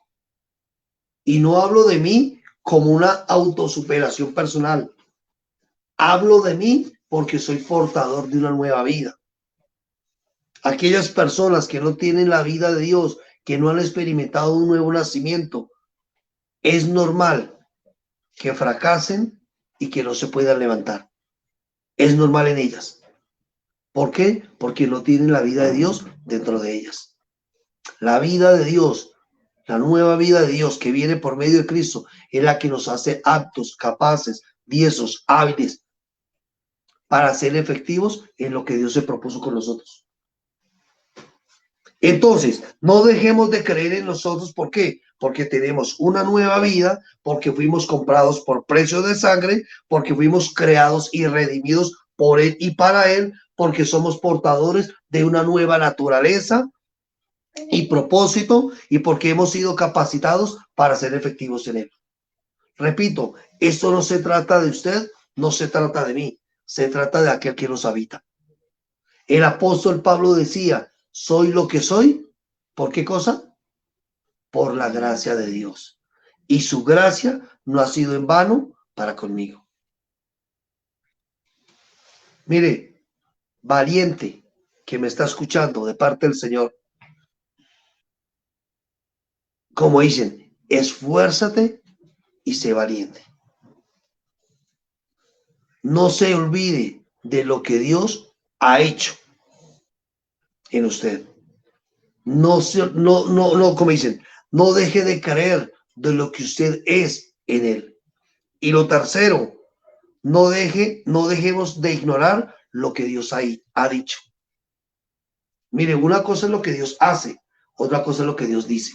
Y no hablo de mí como una autosuperación personal. Hablo de mí porque soy portador de una nueva vida. Aquellas personas que no tienen la vida de Dios, que no han experimentado un nuevo nacimiento, es normal que fracasen y que no se puedan levantar. Es normal en ellas. ¿Por qué? Porque no tienen la vida de Dios dentro de ellas. La vida de Dios, la nueva vida de Dios que viene por medio de Cristo, es la que nos hace aptos, capaces, diestros, hábiles para ser efectivos en lo que Dios se propuso con nosotros. Entonces, no dejemos de creer en nosotros. ¿Por qué? Porque tenemos una nueva vida, porque fuimos comprados por precio de sangre, porque fuimos creados y redimidos por Él y para Él, porque somos portadores de una nueva naturaleza y propósito, y porque hemos sido capacitados para ser efectivos en Él. Repito, esto no se trata de usted, no se trata de mí, se trata de aquel que nos habita. El apóstol Pablo decía, soy lo que soy, ¿por qué cosa? Por la gracia de Dios. Y su gracia no ha sido en vano para conmigo. Mire, valiente que me está escuchando de parte del Señor, como dicen, esfuérzate y sé valiente. No se olvide de lo que Dios ha hecho en usted. No, como dicen, no deje de creer de lo que usted es en Él. Y lo tercero, no dejemos de ignorar lo que Dios ha dicho. Mire, una cosa es lo que Dios hace, otra cosa es lo que Dios dice.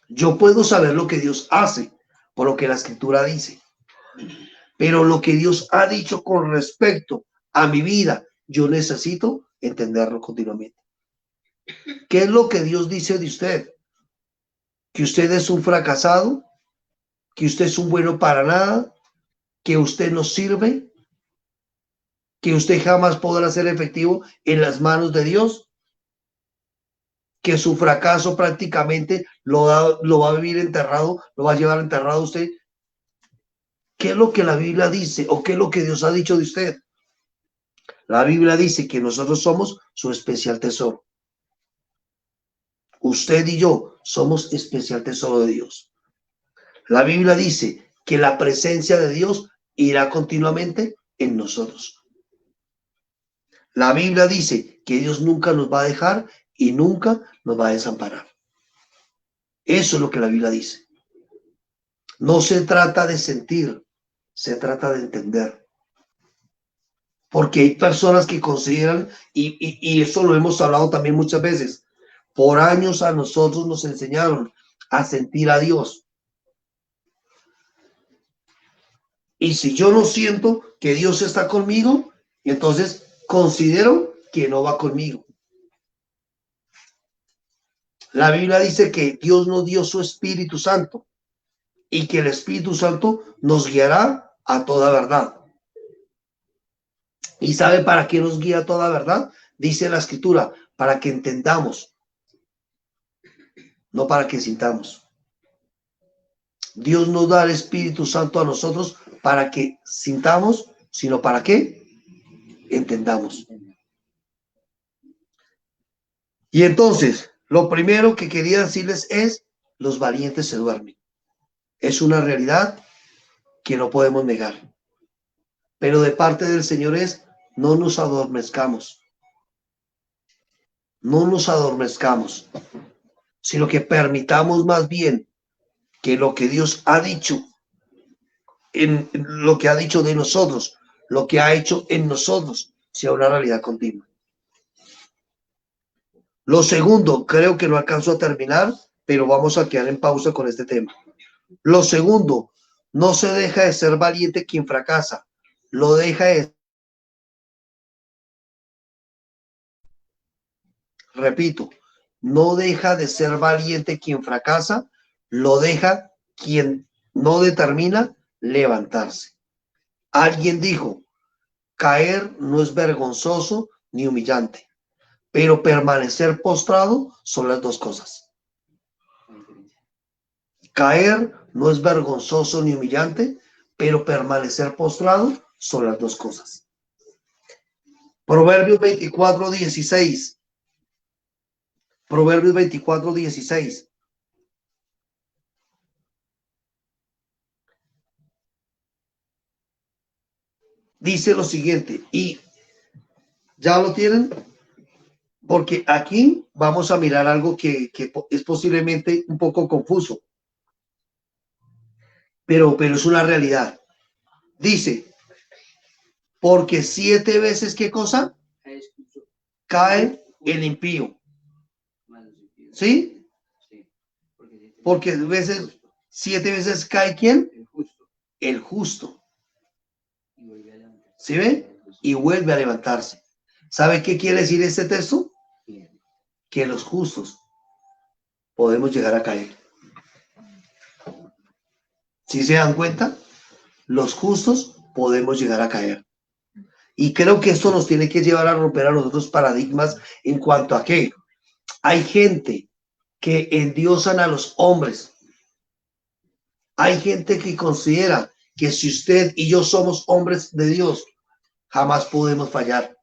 Yo puedo saber lo que Dios hace por lo que la Escritura dice, pero lo que Dios ha dicho con respecto a mi vida, yo necesito entenderlo continuamente. ¿Qué es lo que Dios dice de usted? ¿Que usted es un fracasado? ¿Que usted es un bueno para nada? ¿Que usted no sirve? ¿Que usted jamás podrá ser efectivo en las manos de Dios? ¿Que su fracaso prácticamente lo va a vivir enterrado, lo va a llevar enterrado usted? ¿Qué es lo que la Biblia dice o qué es lo que Dios ha dicho de usted? La Biblia dice que nosotros somos su especial tesoro. Usted y yo somos especial tesoro de Dios. La Biblia dice que la presencia de Dios irá continuamente en nosotros. La Biblia dice que Dios nunca nos va a dejar y nunca nos va a desamparar. Eso es lo que la Biblia dice. No se trata de sentir, se trata de entender. Porque hay personas que consideran, y eso lo hemos hablado también muchas veces, por años a nosotros nos enseñaron a sentir a Dios. Y si yo no siento que Dios está conmigo, entonces considero que no va conmigo. La Biblia dice que Dios nos dio su Espíritu Santo y que el Espíritu Santo nos guiará a toda verdad. ¿Y sabe para qué nos guía a toda verdad? Dice la Escritura, para que entendamos, no para que sintamos. Dios nos da el Espíritu Santo a nosotros para que sintamos, sino para que entendamos. Y entonces, lo primero que quería decirles es, los valientes se duermen. Es una realidad que no podemos negar. Pero de parte del Señor es, no nos adormezcamos. No nos adormezcamos, sino que permitamos más bien que lo que Dios ha dicho, en lo que ha dicho de nosotros, lo que ha hecho en nosotros, sea una realidad continua. Lo segundo, creo que no alcanzo a terminar, pero vamos a quedar en pausa con este tema. Lo segundo, no se deja de ser valiente quien fracasa, lo deja de... Repito, no deja de ser valiente quien fracasa, lo deja quien no determina levantarse. Alguien dijo, caer no es vergonzoso ni humillante, pero permanecer postrado son las dos cosas. Caer no es vergonzoso ni humillante, pero permanecer postrado son las dos cosas. Proverbios 24:16. Proverbios 24:16. Dice lo siguiente, y ya lo tienen, porque aquí vamos a mirar algo que es posiblemente un poco confuso, pero es una realidad. Dice, Porque 7 veces, ¿qué cosa? Cae el impío. ¿Sí? Porque veces, 7 veces cae ¿quién? El justo. ¿Sí ve? Y vuelve a levantarse. ¿Sabe qué quiere decir este texto? Que los justos podemos llegar a caer. ¿Sí se dan cuenta? Los justos podemos llegar a caer. Y creo que esto nos tiene que llevar a romper a nosotros paradigmas en cuanto a que hay gente que endiosan a los hombres. Hay gente que considera que si usted y yo somos hombres de Dios, jamás podemos fallar.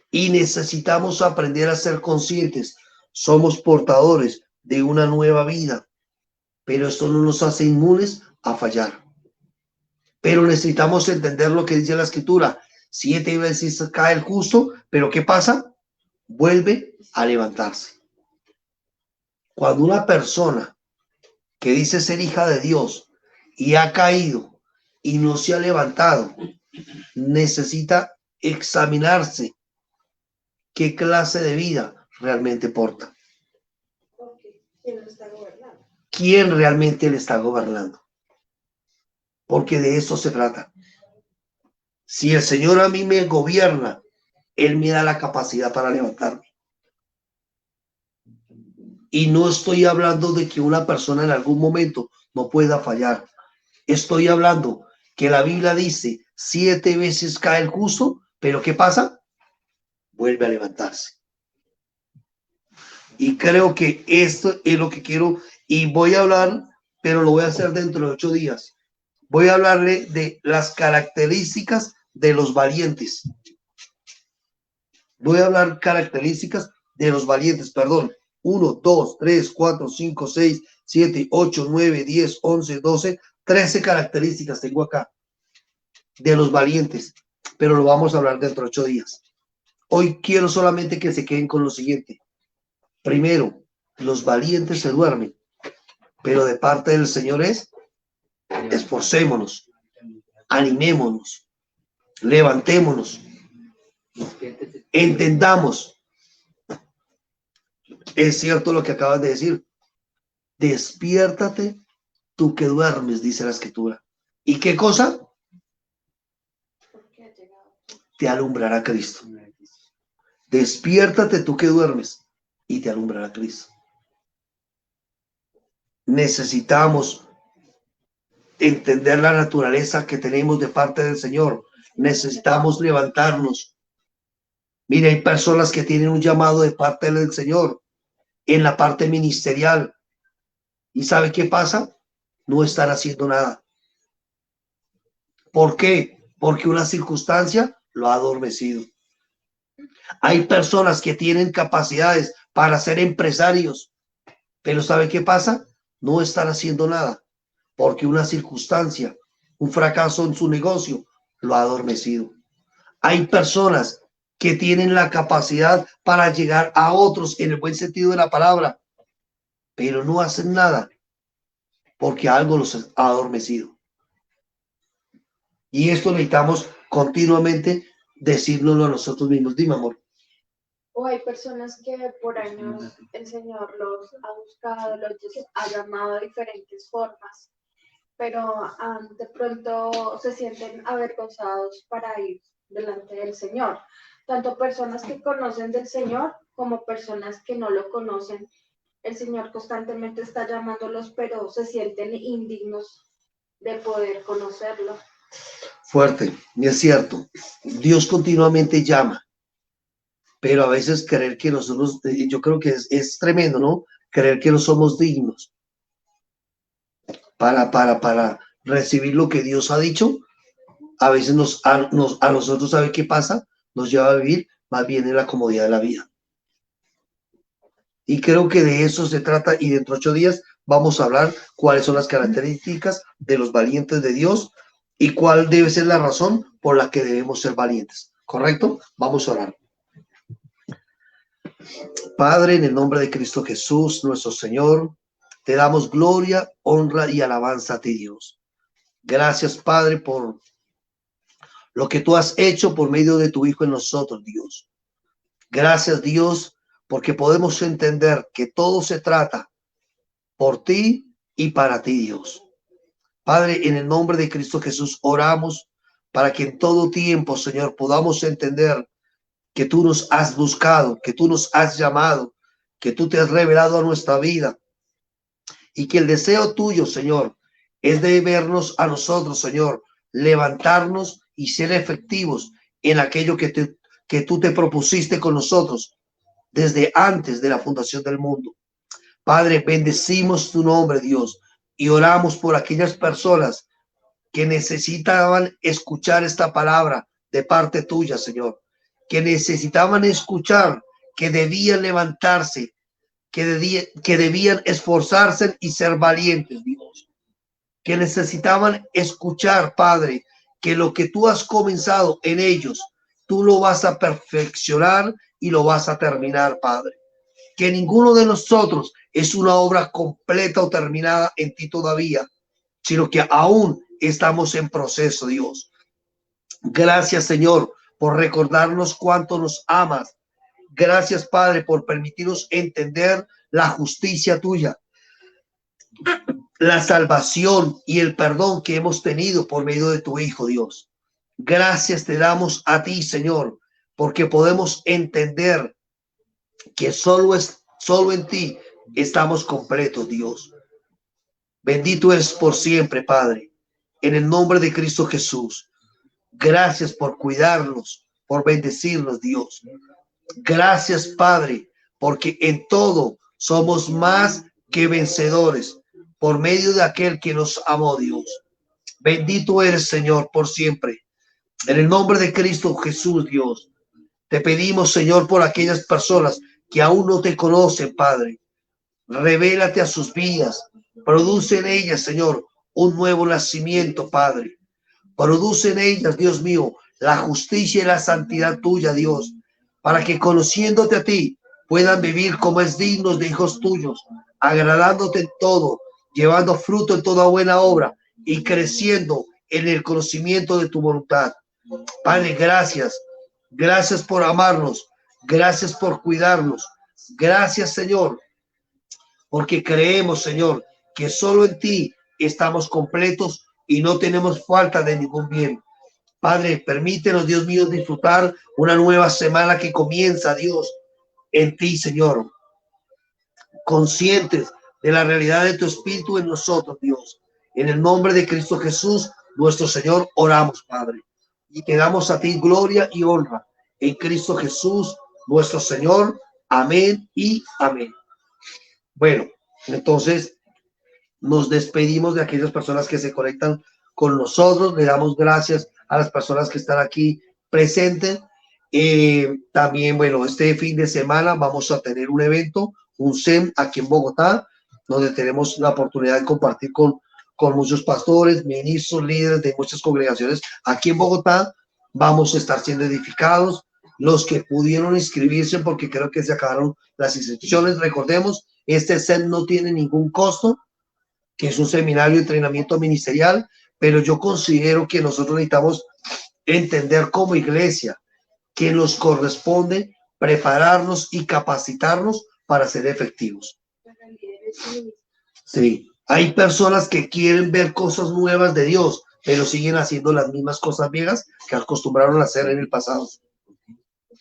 Y necesitamos aprender a ser conscientes. Somos portadores de una nueva vida, pero esto no nos hace inmunes a fallar. Pero necesitamos entender lo que dice la Escritura. 7 veces cae el justo, pero ¿qué pasa? Vuelve a levantarse. Cuando una persona que dice ser hija de Dios y ha caído y no se ha levantado, necesita examinarse qué clase de vida realmente porta. ¿Quién lo está gobernando? ¿Quién realmente le está gobernando? Porque de eso se trata. Si el Señor a mí me gobierna, Él me da la capacidad para levantarme. Y no estoy hablando de que una persona en algún momento no pueda fallar. Estoy hablando que la Biblia dice 7 veces cae el justo, pero ¿qué pasa? Vuelve a levantarse. Y creo que esto es lo que quiero y voy a hablar, pero lo voy a hacer dentro de 8 días. Voy a hablarle de las características de los valientes. Voy a hablar características de los valientes, perdón. 1, 2, 3, 4, 5, 6, 7, 8, 9, 10, 11, 12, 13 características tengo acá de los valientes, pero lo vamos a hablar dentro de 8 días. Hoy quiero solamente que se queden con lo siguiente. Primero, los valientes se duermen, pero de parte del Señor es esforcémonos, animémonos, levantémonos, entendamos. Es cierto lo que acabas de decir. Despiértate tú que duermes, dice la Escritura. ¿Y qué cosa? Te alumbrará Cristo. Despiértate tú que duermes y te alumbrará Cristo. Necesitamos entender la naturaleza que tenemos de parte del Señor. Necesitamos levantarnos. Mire, hay personas que tienen un llamado de parte del Señor en la parte ministerial. ¿Y sabe qué pasa? No están haciendo nada. ¿Por qué? Porque una circunstancia lo ha adormecido. Hay personas que tienen capacidades para ser empresarios, pero ¿sabe qué pasa? No están haciendo nada, porque una circunstancia, un fracaso en su negocio, lo ha adormecido. Hay personas que tienen la capacidad para llegar a otros en el buen sentido de la palabra, pero no hacen nada, porque algo los ha adormecido. Y esto necesitamos continuamente decírnoslo a nosotros mismos. Dime, amor. O hay personas que por años el Señor los ha buscado, los ha llamado de diferentes formas, pero de pronto se sienten avergonzados para ir delante del Señor. Tanto personas que conocen del Señor como personas que no lo conocen. El Señor constantemente está llamándolos, pero se sienten indignos de poder conocerlo. Fuerte, y es cierto. Dios continuamente llama, pero a veces creer que nosotros, yo creo que es tremendo, ¿no? Creer que no somos dignos para recibir lo que Dios ha dicho. A veces a nosotros, ¿sabe qué pasa? Nos lleva a vivir más bien en la comodidad de la vida. Y creo que de eso se trata, y dentro de 8 días vamos a hablar cuáles son las características de los valientes de Dios y cuál debe ser la razón por la que debemos ser valientes. ¿Correcto? Vamos a orar. Padre, en el nombre de Cristo Jesús, nuestro Señor, te damos gloria, honra y alabanza a ti, Dios. Gracias, Padre, por lo que tú has hecho por medio de tu Hijo en nosotros, Dios. Gracias, Dios, porque podemos entender que todo se trata por ti y para ti, Dios. Padre, en el nombre de Cristo Jesús, oramos para que en todo tiempo, Señor, podamos entender que tú nos has buscado, que tú nos has llamado, que tú te has revelado a nuestra vida y que el deseo tuyo, Señor, es de vernos a nosotros, Señor, levantarnos y ser efectivos en aquello que tú te propusiste con nosotros desde antes de la fundación del mundo. Padre, bendecimos tu nombre, Dios, y oramos por aquellas personas que necesitaban escuchar esta palabra de parte tuya, Señor, que necesitaban escuchar, que debían levantarse, que debían esforzarse y ser valientes, Dios, que necesitaban escuchar, Padre, que lo que tú has comenzado en ellos, tú lo vas a perfeccionar y lo vas a terminar, Padre. Que ninguno de nosotros es una obra completa o terminada en ti todavía, sino que aún estamos en proceso, Dios. Gracias, Señor, por recordarnos cuánto nos amas. Gracias, Padre, por permitirnos entender la justicia tuya, la salvación y el perdón que hemos tenido por medio de tu Hijo, Dios. Gracias te damos a ti, Señor, porque podemos entender que solo en ti estamos completos, Dios. Bendito es por siempre, Padre, en el nombre de Cristo Jesús. Gracias por cuidarnos, por bendecirnos, Dios. Gracias, Padre, porque en todo somos más que vencedores por medio de aquel que nos amó, Dios. Bendito eres, Señor, por siempre. En el nombre de Cristo Jesús, Dios, te pedimos, Señor, por aquellas personas que aún no te conocen, Padre. Revélate a sus vidas. Produce en ellas, Señor, un nuevo nacimiento, Padre. Produce en ellas, Dios mío, la justicia y la santidad tuya, Dios, para que conociéndote a ti puedan vivir como es dignos de hijos tuyos, agradándote en todo, llevando fruto en toda buena obra y creciendo en el conocimiento de tu voluntad. Padre, gracias. Gracias por amarnos. Gracias por cuidarnos. Gracias, Señor, porque creemos, Señor, que solo en ti estamos completos y no tenemos falta de ningún bien. Padre, permítenos, Dios mío, disfrutar una nueva semana que comienza, Dios, en ti, Señor. Conscientes de la realidad de tu Espíritu en nosotros, Dios. En el nombre de Cristo Jesús, nuestro Señor, oramos, Padre. Y te damos a ti gloria y honra. En Cristo Jesús, nuestro Señor. Amén y amén. Bueno, entonces nos despedimos de aquellas personas que se conectan con nosotros. Le damos gracias a las personas que están aquí presentes. También, bueno, este fin de semana vamos a tener un evento, un SEM aquí en Bogotá, donde tenemos la oportunidad de compartir con muchos pastores, ministros, líderes de muchas congregaciones aquí en Bogotá. Vamos a estar siendo edificados. Los que pudieron inscribirse, porque creo que se acabaron las inscripciones, recordemos, este SEM no tiene ningún costo, que es un seminario de entrenamiento ministerial, pero yo considero que nosotros necesitamos entender como iglesia que nos corresponde prepararnos y capacitarnos para ser efectivos. Sí, hay personas que quieren ver cosas nuevas de Dios, pero siguen haciendo las mismas cosas viejas que acostumbraron a hacer en el pasado.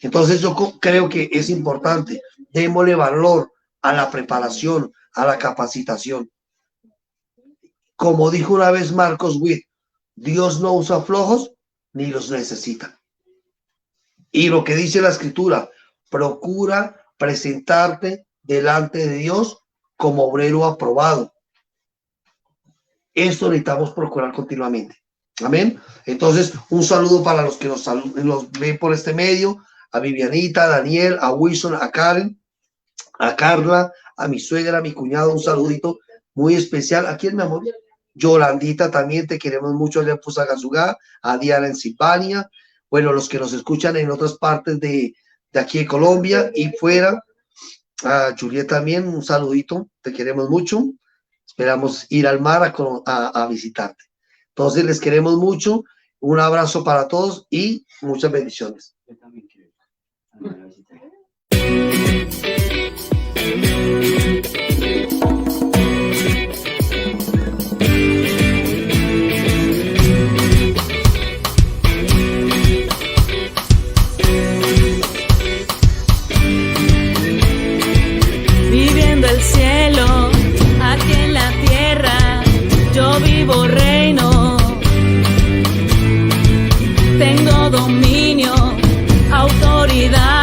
Entonces yo creo que es importante, démosle valor a la preparación, a la capacitación. Como dijo una vez Marcos Witt, Dios no usa flojos ni los necesita. Y lo que dice la Escritura, procura presentarte delante de Dios como obrero aprobado. Esto necesitamos procurar continuamente. Amén. Entonces, un saludo para los que nos ven por este medio, a Vivianita, a Daniel, a Wilson, a Karen, a Carla, a mi suegra, a mi cuñado, un saludito muy especial. ¿A quién, mi amor? Yolandita, también te queremos mucho allá en Fusagasugá, a Diana en Silvania. Bueno, los que nos escuchan en otras partes de aquí de Colombia y fuera, a Julieta también, un saludito, te queremos mucho. Esperamos ir al mar a visitarte. Entonces les queremos mucho, un abrazo para todos y muchas bendiciones. Yo también quiero ir a visitar. Viviendo el cielo, aquí en la tierra, yo vivo reino. Tengo dominio, autoridad.